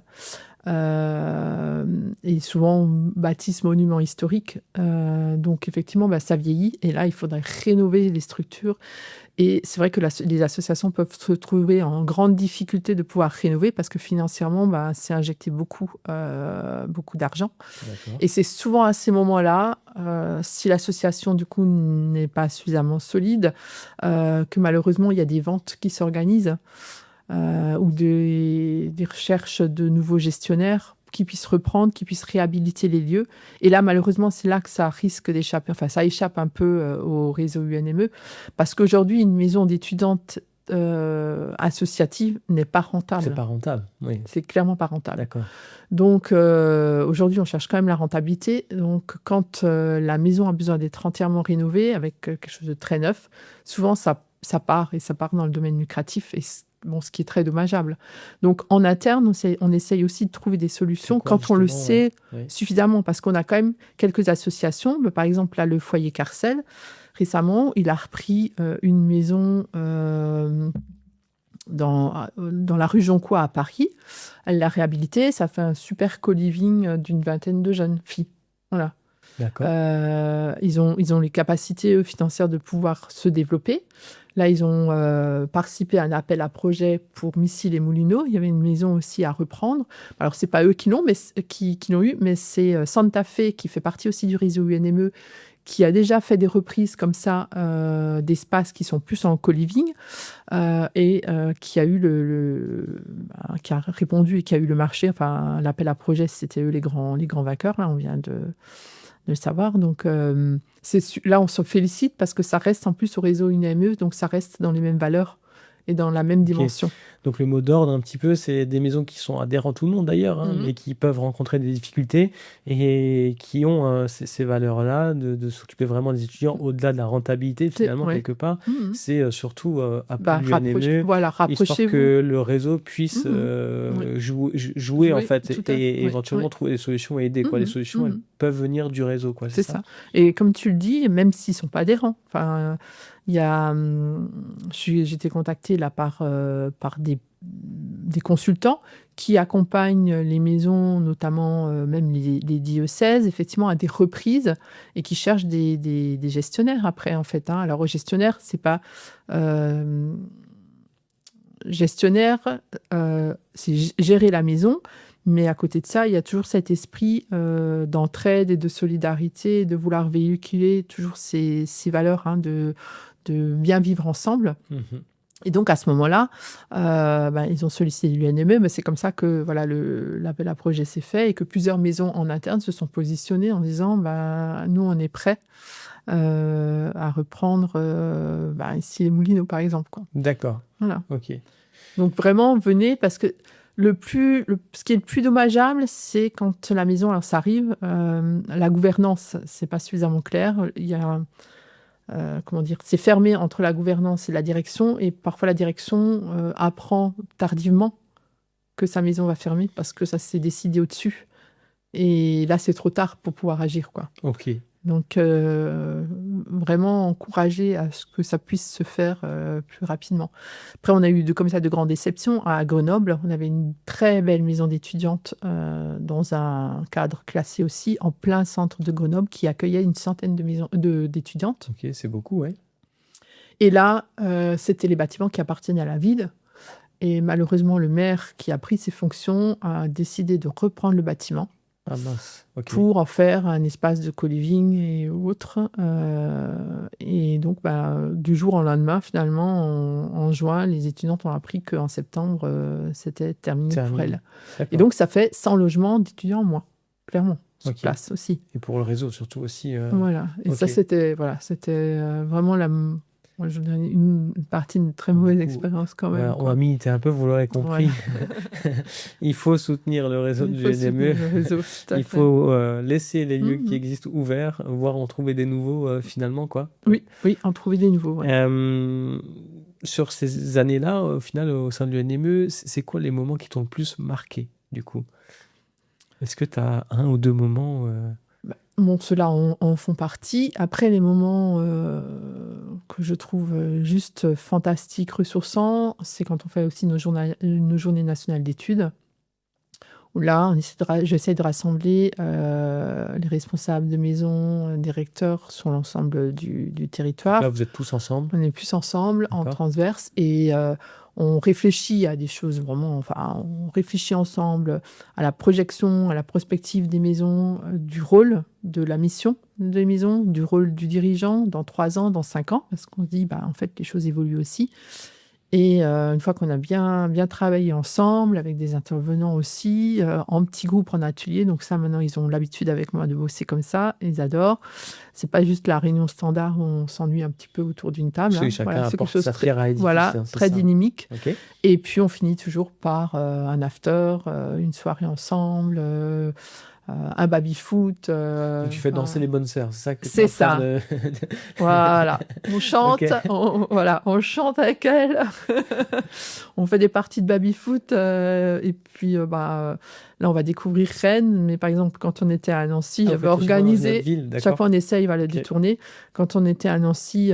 et souvent bâtisses monuments historiques, donc effectivement, bah, ça vieillit et là, il faudrait rénover les structures et c'est vrai que les associations peuvent se trouver en grande difficulté de pouvoir rénover parce que financièrement, bah, c'est injecté beaucoup, beaucoup d'argent D'accord. et c'est souvent à ces moments-là, si l'association du coup n'est pas suffisamment solide, que malheureusement il y a des ventes qui s'organisent, ou des recherches de nouveaux gestionnaires qui puissent reprendre, qui puissent réhabiliter les lieux et là malheureusement c'est là que ça risque d'échapper, enfin ça échappe un peu, au réseau UNME parce qu'aujourd'hui une maison d'étudiante associative n'est pas C'est rentable. pas rentable, oui. C'est clairement pas rentable. D'accord. Donc, aujourd'hui, on cherche quand même la rentabilité. Donc, quand la maison a besoin d'être entièrement rénovée avec quelque chose de très neuf, souvent, ça part et ça part dans le domaine lucratif, et bon, ce qui est très dommageable. Donc, en interne, on essaye aussi de trouver des C'est solutions quoi quand on le justement, ouais. sait Oui. suffisamment, parce qu'on a quand même quelques associations. Par exemple, là, le foyer Carcel, récemment, il a repris une maison dans la rue Jonquois à Paris. Elle l'a réhabilitée. Ça fait un super co-living d'une vingtaine de jeunes filles. Voilà. D'accord. Ils ont les capacités financières de pouvoir se développer. Là, ils ont participé à un appel à projet pour Missy les Moulineaux. Il y avait une maison aussi à reprendre. Alors, c'est pas eux qui l'ont, mais qui l'ont eu, mais c'est Santa Fe qui fait partie aussi du réseau UNME, qui a déjà fait des reprises comme ça d'espaces qui sont plus en co-living et qui a eu qui a répondu et qui a eu le marché. Enfin, l'appel à projet, c'était eux les grands vainqueurs. Là, on vient de le savoir. Donc là, on se félicite parce que ça reste en plus au réseau UNME, donc ça reste dans les mêmes valeurs et dans la même Ok. dimension. Donc le mot d'ordre un petit peu, c'est des maisons qui sont adhérentes ou non d'ailleurs, hein, Mhm. mais qui peuvent rencontrer des difficultés et qui ont ces valeurs-là de s'occuper vraiment des étudiants au-delà de la rentabilité finalement Ouais. quelque part. Mhm. C'est surtout appeler l'UNME, Voilà, histoire rapprochez-vous. que le réseau puisse Oui. jouer en Jouer, fait tout à fait. et Oui, éventuellement oui. trouver des solutions et aider quoi. Les solutions, elles peuvent venir du réseau quoi, c'est C'est ça? ça. Et comme tu le dis, même s'ils ne sont pas adhérents. Enfin, il y a, j'ai été contactée là par des consultants qui accompagnent les maisons, notamment même les diocèses, effectivement, à des reprises, et qui cherchent des gestionnaires après, en fait. Alors, aux gestionnaires, c'est pas gestionnaire, c'est gérer la maison. Mais à côté de ça, il y a toujours cet esprit d'entraide et de solidarité, de vouloir véhiculer toujours ces valeurs de bien vivre ensemble. Mhm. Et donc, à ce moment-là, ils ont sollicité l'UNME, mais c'est comme ça que voilà, l'appel à projet s'est fait et que plusieurs maisons en interne se sont positionnées en disant nous, on est prêts à reprendre ici les Moulineaux, par exemple, quoi. D'accord. Voilà. Ok. Donc vraiment, venez, parce que ce qui est le plus dommageable, c'est quand la maison, alors ça arrive, la gouvernance, c'est pas suffisamment clair. Il y a, comment dire, c'est fermé entre la gouvernance et la direction, et parfois la direction apprend tardivement que sa maison va fermer parce que ça s'est décidé au-dessus. Et là, c'est trop tard pour pouvoir agir, quoi. Ok. Donc, vraiment encourager à ce que ça puisse se faire plus rapidement. Après, on a eu comme ça de grandes déceptions. À Grenoble, on avait une très belle maison d'étudiantes dans un cadre classé aussi, en plein centre de Grenoble, qui accueillait une centaine d'étudiantes. Ok, c'est beaucoup, ouais. Et là, c'était les bâtiments qui appartenaient à la ville. Et malheureusement, le maire qui a pris ses fonctions a décidé de reprendre le bâtiment Ah mince. Ok. pour en faire un espace de co-living et autres. Et donc, du jour au lendemain, finalement, en juin, les étudiantes ont appris qu'en septembre, c'était terminé pour elles. Et D'accord. donc, ça fait 100 logements d'étudiants en moins, clairement, sur Ok. place aussi. Et pour le réseau surtout aussi. Voilà. Et ça, ok. c'était vraiment moi, je dirais une partie d'une très mauvaise coup, expérience quand Ouais, même, on quoi. a mis, un peu, vous l'aurez compris. Voilà. Il faut soutenir le réseau Il du faut soutenir NME. le réseau, tout à Il fait. faut laisser les lieux qui Mhm. existent ouverts, voire en trouver des nouveaux finalement, quoi. Oui, en trouver des nouveaux. Ouais. Sur ces années-là, au final, au sein de l'UNME, c'est quoi les moments qui t'ont le plus marqué, du coup? Est-ce que tu as un ou deux moments Bon, ceux-là en font partie. Après, les moments que je trouve juste fantastiques, ressourçants, c'est quand on fait aussi nos journées nationales d'études, où là, j'essaie de rassembler les responsables de maison, des recteurs sur l'ensemble du Là, territoire. vous êtes tous ensemble? On est plus ensemble, en D'accord. transverse, et on réfléchit à des choses vraiment, enfin, on réfléchit ensemble à la projection, à la prospective des maisons, du rôle, de la mission des maisons, du rôle du dirigeant dans 3 ans, dans 5 ans, parce qu'on se dit, en fait, les choses évoluent aussi. Et une fois qu'on a bien travaillé ensemble avec des intervenants aussi, en petits groupes, en atelier, donc ça maintenant ils ont l'habitude avec moi de bosser comme ça, ils adorent. C'est pas juste la réunion standard où on s'ennuie un petit peu autour d'une table, Parce que hein. Voilà, chacun c'est quelque apporte chose sa très pierre à édifice, voilà, hein, c'est très ça? dynamique. OK. Et puis on finit toujours par, un after, une soirée ensemble, un baby-foot, Donc tu fais danser enfin les bonnes sœurs, c'est ça que tu es c'est en train ça, de voilà. On OK. chante, on chante avec elle. On fait des parties de baby-foot, et puis, là, on va découvrir Rennes, mais par exemple, quand on était à Nancy, Ah, vous j'avais faites à chaque fois dans une autre organisé ville, chaque d'accord. fois on essaye, voilà, de OK. tourner. Quand on était à Nancy,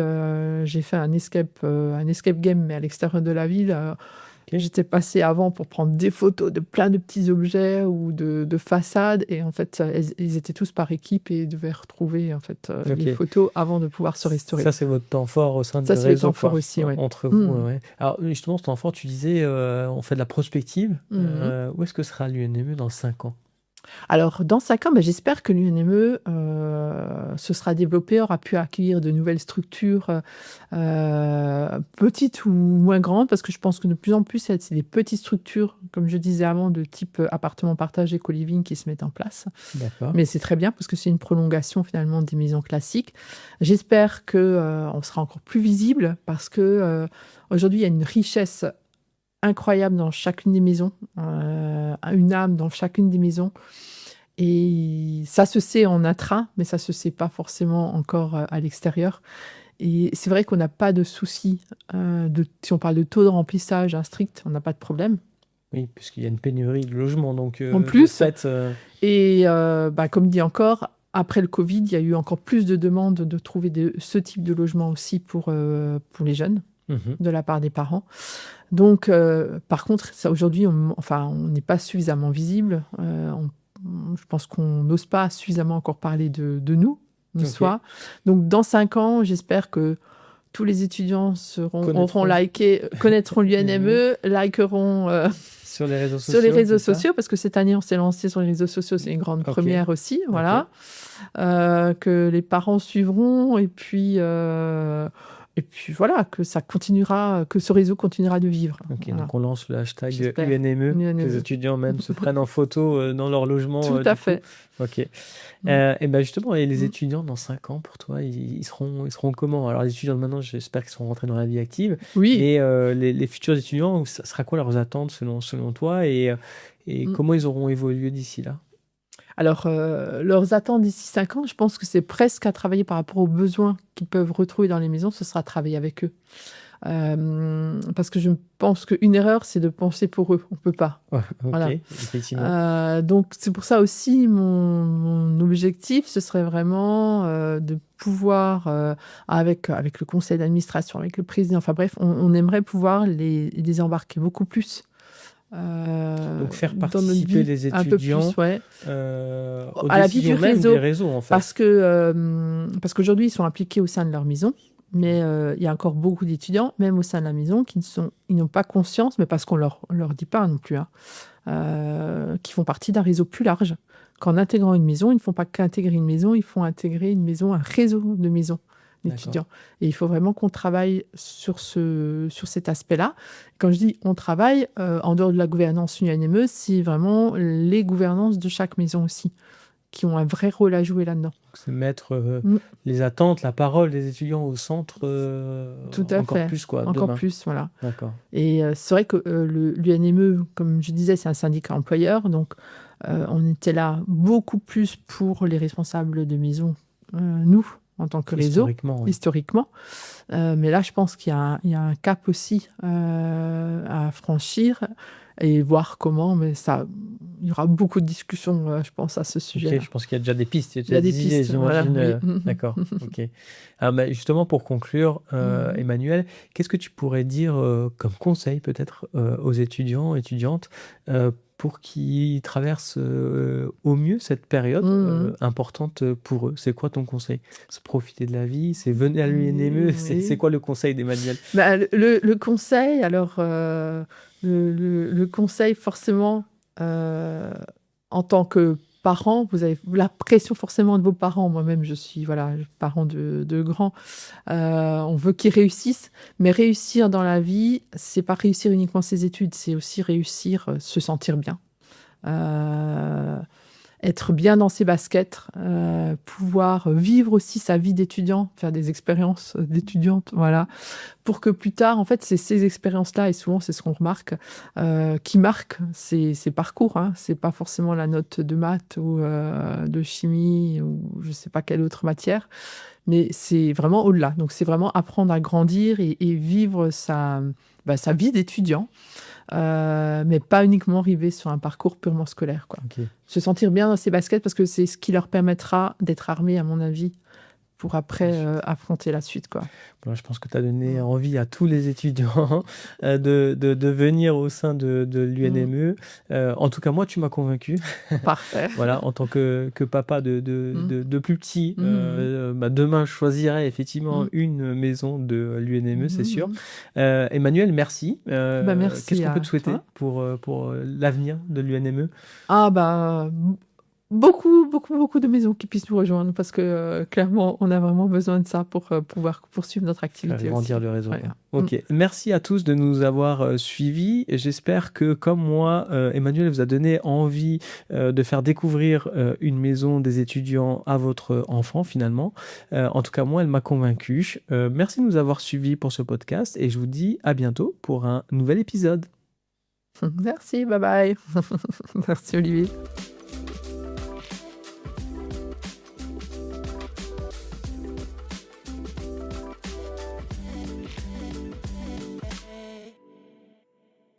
j'ai fait un escape game, mais à l'extérieur de la ville. OK. J'étais passée avant pour prendre des photos de plein de petits objets ou de façades, et en fait, ils étaient tous par équipe et ils devaient retrouver, en fait, les OK. photos avant de pouvoir se restaurer. Ça, c'est votre temps fort au sein du Ça, c'est le réseau, temps fort quoi, aussi, ouais. entre vous, Mmh. ouais. Alors, justement, ce temps fort, tu disais, on fait de la prospective. Mmh. Où est-ce que sera l'UNME dans 5 ans? Alors, dans 5 ans, j'espère que l'UNME se sera développé, aura pu accueillir de nouvelles structures, petites ou moins grandes, parce que je pense que de plus en plus, c'est des petites structures, comme je disais avant, de type appartement partagé, co-living, qui se mettent en place. D'accord. Mais c'est très bien parce que c'est une prolongation finalement des maisons classiques. J'espère que on sera encore plus visible parce que aujourd'hui, il y a une richesse incroyable dans chacune des maisons, une âme dans chacune des maisons. Et ça se sait en intra, mais ça se sait pas forcément encore à l'extérieur. Et c'est vrai qu'on n'a pas de souci, si on parle de taux de remplissage strict, on n'a pas de problème. Oui, puisqu'il y a une pénurie de logements, donc En de plus, fait, et comme dit encore, après le Covid, il y a eu encore plus de demandes de trouver ce type de logement aussi pour les jeunes, mmh de la part des parents. Donc, par contre, ça aujourd'hui, on n'est pas suffisamment visible. Je pense qu'on n'ose pas suffisamment encore parler de nous, de OK. soi. Donc, dans 5 ans, j'espère que tous les étudiants auront Connaîtront liké, connaîtront l'UNME l'UNME, likeront sur les réseaux sur les sociaux, réseaux c'est ça? sociaux, parce que cette année, on s'est lancé sur les réseaux sociaux, c'est une grande OK, première aussi, OK. voilà. Que les parents suivront, et puis voilà, que ça continuera, que ce réseau continuera de vivre. OK, Voilà, donc on lance le hashtag j'espère. UNME, que les UNME. étudiants même se prennent en photo, dans leur logement, Tout à du coup. fait. OK. Mm. Et ben justement, et les Mm. étudiants dans 5 ans pour toi, ils seront comment? Alors les étudiants de maintenant, j'espère qu'ils seront rentrés dans la vie active, Oui. mais les futurs étudiants, ça sera quoi leurs attentes selon toi, et Mm. comment ils auront évolué d'ici là? Alors, leurs attentes d'ici 5 ans, je pense que c'est presque à travailler par rapport aux besoins qu'ils peuvent retrouver dans les maisons, ce sera travailler avec eux. Parce que je pense qu'une erreur, c'est de penser pour eux. On peut pas. Ouais, OK, Voilà. effectivement. Donc c'est pour ça aussi mon objectif, ce serait vraiment, de pouvoir, avec le conseil d'administration, avec le président, enfin bref, on aimerait pouvoir les embarquer beaucoup plus, Donc faire dans notre participer vie, les un peu plus, étudiants, ouais, aux à la vie du décisions même des réseau. réseaux, en Parce fait? que, parce qu'aujourd'hui, ils sont impliqués au sein de leur maison, mais il y a encore beaucoup d'étudiants, même au sein de la maison, ils n'ont pas conscience, mais parce qu'on leur dit pas non plus, hein, qui font partie d'un réseau plus large. Qu'en intégrant une maison, ils ne font pas qu'intégrer une maison, ils font intégrer une maison, un réseau de maisons D'accord. d'étudiants. Et il faut vraiment qu'on travaille sur cet aspect-là. Quand je dis on travaille, en dehors de la gouvernance UNME, c'est vraiment les gouvernances de chaque maison aussi, qui ont un vrai rôle à jouer là-dedans. C'est mettre, Mm, les attentes, la parole des étudiants au centre, tout à encore fait. plus, quoi, Encore demain. plus, voilà. D'accord. Et c'est vrai que l'UNME, comme je disais, c'est un syndicat employeur, donc on était là beaucoup plus pour les responsables de maison, nous, en tant que réseau, Historiquement, oui. historiquement. Mais là, je pense il y a un cap aussi à franchir et voir comment, mais il y aura beaucoup de discussions, je pense, à ce OK, sujet-là. je pense qu'il y a déjà des pistes, il y a Il y a déjà des des idées, pistes, voilà, j'imagine, oui. d'accord, OK. Alors, bah, justement pour conclure, Mhm. Emmanuel, qu'est-ce que tu pourrais dire, comme conseil peut-être, aux étudiants, étudiantes, pour qu'ils traversent, au mieux cette période, Mhm. importante, pour eux? C'est quoi ton conseil? C'est profiter de la vie? C'est venez à l'UNME? C'est Oui. quoi le conseil d'Emmanuel? Bah, le conseil, alors, le conseil forcément, en tant que parents, vous avez la pression forcément de vos parents. Moi-même, je suis, voilà, parent de grands. On veut qu'ils réussissent, mais réussir dans la vie, c'est pas réussir uniquement ses études, c'est aussi réussir, se sentir bien. Heu Être bien dans ses baskets, pouvoir vivre aussi sa vie d'étudiant, faire des expériences, d'étudiante, voilà. Pour que plus tard, en fait, c'est ces expériences-là et souvent c'est ce qu'on remarque, qui marquent ces parcours, hein. C'est pas forcément la note de maths ou, de chimie ou je sais pas quelle autre matière, mais c'est vraiment au-delà. Donc c'est vraiment apprendre à grandir et vivre sa vie d'étudiant. Mais pas uniquement arriver sur un parcours purement scolaire, quoi. OK. Se sentir bien dans ses baskets parce que c'est ce qui leur permettra d'être armés, à mon avis, pour Bien après, sûr. affronter la suite, quoi. Voilà, je pense que tu as donné Mmh. envie à tous les étudiants de venir au sein de Mmh. l'UNME. En tout cas, moi, tu m'as convaincu. Parfait. Voilà, en tant que papa Mmh. de plus petits, Mmh mh. bah, demain, je choisirais effectivement Mmh. une maison de l'UNME, Mmh c'est mh, sûr. mmh. Emmanuel, merci. Bah, Qu'est-ce merci qu'on peut te à souhaiter toi. pour l'avenir de l'UNME? Ah bah, beaucoup, beaucoup, beaucoup de maisons qui puissent nous rejoindre parce que, clairement, on a vraiment besoin de ça pour, pouvoir poursuivre notre Faire activité grandir aussi. le réseau, Ouais. quoi. Mmh. OK. Merci à tous de nous avoir, suivis et j'espère que comme moi, Emmanuel vous a donné envie, de faire découvrir, une maison des étudiants à votre enfant finalement. En tout cas moi, elle m'a convaincu. Merci de nous avoir suivis pour ce podcast et je vous dis à bientôt pour un nouvel épisode. Merci, bye bye. Merci Olivier.